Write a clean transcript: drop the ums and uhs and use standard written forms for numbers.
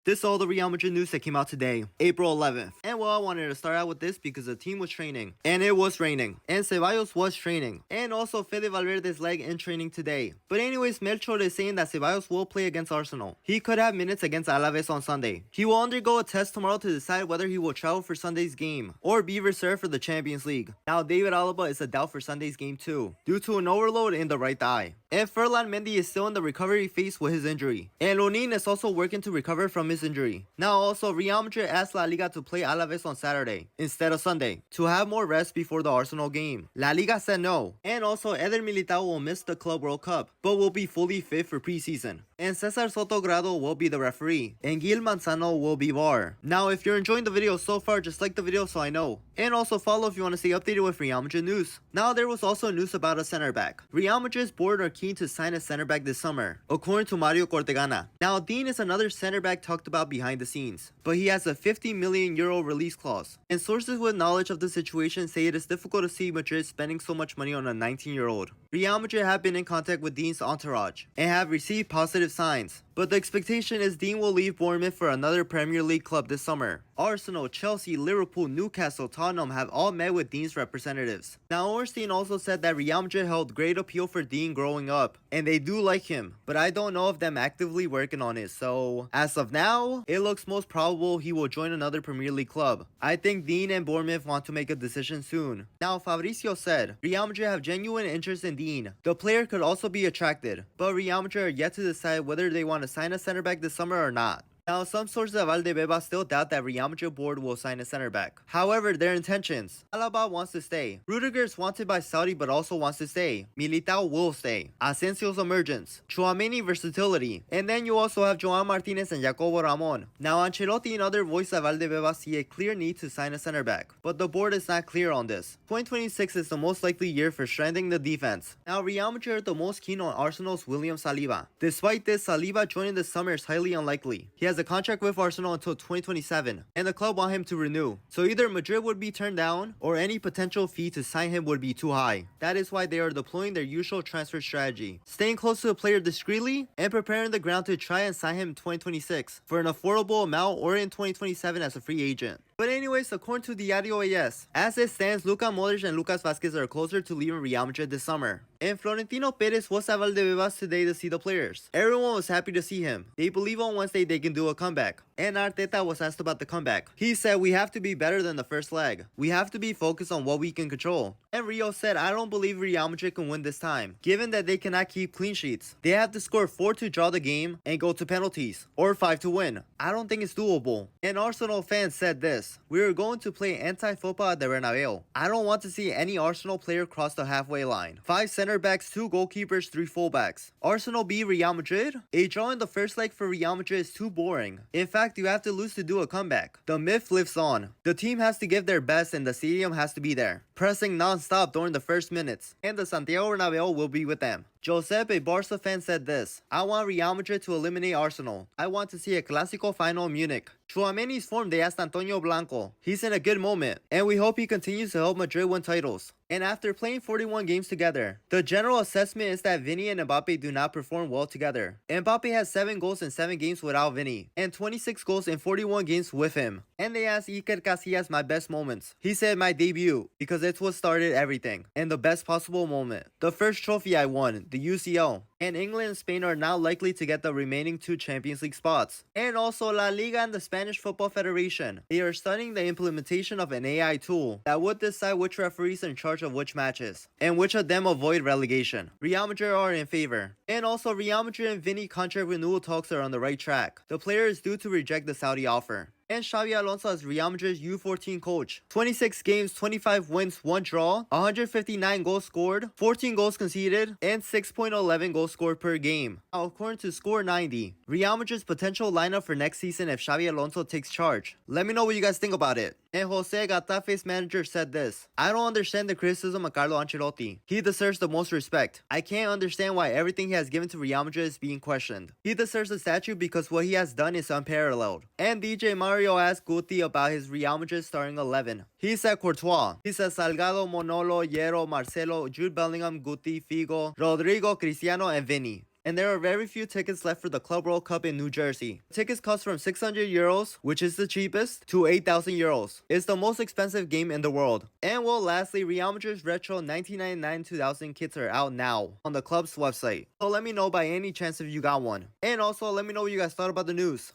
This is all the Real Madrid news that came out today, April 11th. And well, I wanted to start out with this because the team was training, and it was raining, and Ceballos was training, and also Fede Valverde's leg in training today. But anyways, Melchor is saying that Ceballos will play against Arsenal. He could have minutes against Alaves on Sunday. He will undergo a test tomorrow to decide whether he will travel for Sunday's game, or be reserved for the Champions League. Now, David Alaba is a doubt for Sunday's game too, due to an overload in the right thigh. And Ferland Mendy is still in the recovery phase with his injury. And Lunin is also working to recover from his injury. Now also, Real Madrid asked La Liga to play Alaves on Saturday instead of Sunday to have more rest before the Arsenal game. La Liga said no. And also, Eder Militao will miss the Club World Cup, but will be fully fit for preseason. And Cesar Sotogrado will be the referee. And Gil Manzano will be VAR. Now, if you're enjoying the video so far, just like the video so I know. And also follow if you want to stay updated with Real Madrid news. Now, there was also news about a center back. Real Madrid's board are keen to sign a center back this summer, according to Mario Cortegana. Now, Dean is another center back talked about behind the scenes, but he has a €50 million release clause. And sources with knowledge of the situation say it is difficult to see Madrid spending so much money on a 19-year-old. Real Madrid have been in contact with Dean's entourage and have received positive signs. But the expectation is Dean will leave Bournemouth for another Premier League club this summer. Arsenal, Chelsea, Liverpool, Newcastle, Tottenham have all met with Dean's representatives. Now, Ornstein also said that Real Madrid held great appeal for Dean growing up, and they do like him, but I don't know of them actively working on it, so as of now, it looks most probable he will join another Premier League club. I think Dean and Bournemouth want to make a decision soon. Now, Fabrizio said, Real Madrid have genuine interest in Dean. The player could also be attracted, but Real Madrid are yet to decide whether they want to sign a center back this summer or not. Now, some sources of Valdebeba still doubt that Real Madrid board will sign a center back. However, their intentions. Alaba wants to stay. Rudiger is wanted by Saudi but also wants to stay. Militao will stay. Asensio's emergence. Chouameni versatility. And then you also have Joan Martinez and Jacobo Ramon. Now, Ancelotti and other voices of Valdebeba see a clear need to sign a center back, but the board is not clear on this. 2026 is the most likely year for strengthening the defense. Now, Real Madrid are the most keen on Arsenal's William Saliba. Despite this, Saliba joining this summer is highly unlikely. He has a contract with Arsenal until 2027, and the club want him to renew. So either Madrid would be turned down, or any potential fee to sign him would be too high. That is why they are deploying their usual transfer strategy, staying close to the player discreetly, and preparing the ground to try and sign him in 2026 for an affordable amount or in 2027 as a free agent. But anyways, according to Diario AS, as it stands, Luka Modric and Lucas Vazquez are closer to leaving Real Madrid this summer. And Florentino Perez was at Valdebebas today to see the players. Everyone was happy to see him. They believe on Wednesday they can do a comeback. And Arteta was asked about the comeback. He said, we have to be better than the first leg. We have to be focused on what we can control. And Rio said, I don't believe Real Madrid can win this time, given that they cannot keep clean sheets. They have to score 4 to draw the game and go to penalties, or 5 to win. I don't think it's doable. And Arsenal fans said this, we are going to play anti-football at the Bernabeu. I don't want to see any Arsenal player cross the halfway line. 5 center backs, 2 goalkeepers, 3 fullbacks. Arsenal beat Real Madrid? A draw in the first leg for Real Madrid is too boring. In fact, you have to lose to do a comeback. The myth lives on. The team has to give their best and the stadium has to be there, pressing non-stop during the first minutes, and the Santiago Bernabeu will be with them. Josep, a Barca fan, said this, I want Real Madrid to eliminate Arsenal. I want to see a Clásico final in Munich. Chouameni's form, they asked Antonio Blanco. He's in a good moment, and we hope he continues to help Madrid win titles. And after playing 41 games together, the general assessment is that Vini and Mbappe do not perform well together. Mbappe has 7 goals in 7 games without Vini, and 26 goals in 41 games with him. And they asked Iker Casillas my best moments. He said my debut, because it's what started everything, and the best possible moment. The first trophy I won, the UCL. And England and Spain are now likely to get the remaining 2 Champions League spots. And also La Liga and the Spanish Football Federation. They are studying the implementation of an AI tool that would decide which referees are in charge of which matches, and which of them avoid relegation. Real Madrid are in favor. And also Real Madrid and Vini contract renewal talks are on the right track. The player is due to reject the Saudi offer. And Xabi Alonso as Real Madrid's U14 coach. 26 games, 25 wins, 1 draw, 159 goals scored, 14 goals conceded, and 6.11 goals scored per game. Now, according to Score 90, Real Madrid's potential lineup for next season if Xabi Alonso takes charge. Let me know what you guys think about it. And Jose Getafe's manager said this, I don't understand the criticism of Carlo Ancelotti. He deserves the most respect. I can't understand why everything he has given to Real Madrid is being questioned. He deserves a statue because what he has done is unparalleled. And DJ Mario asked Guti about his Real Madrid starting 11. He said Courtois. He said Salgado, Monolo, Hierro, Marcelo, Jude Bellingham, Guti, Figo, Rodrigo, Cristiano, and Vini. and there are very few tickets left for the Club World Cup in New Jersey. Tickets cost from 600 euros, which is the cheapest, to 8,000 euros. It's the most expensive game in the world. And well, lastly, Real Madrid's Retro 1999-2000 kits are out now on the club's website. So let me know by any chance if you got one. And also let me know what you guys thought about the news.